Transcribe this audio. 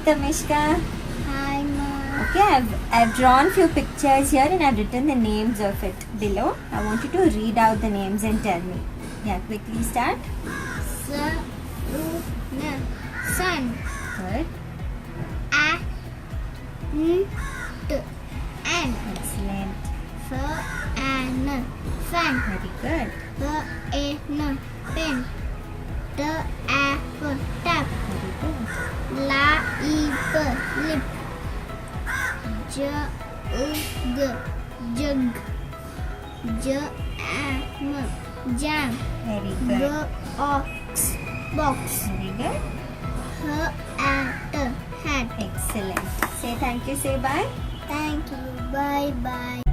Tamishka. Hi, Mom. Okay, I've drawn few pictures here and I've written the names of it below. I want you to read out the names and tell me. Yeah, quickly start. Sun. Good. Ant. Excellent. Fan. Very good. Pen. Tap. Very good. Lip. Jug. Jam. Very good. Box. Very good. Hat. Excellent. Say thank you, say bye. Thank you. Bye bye.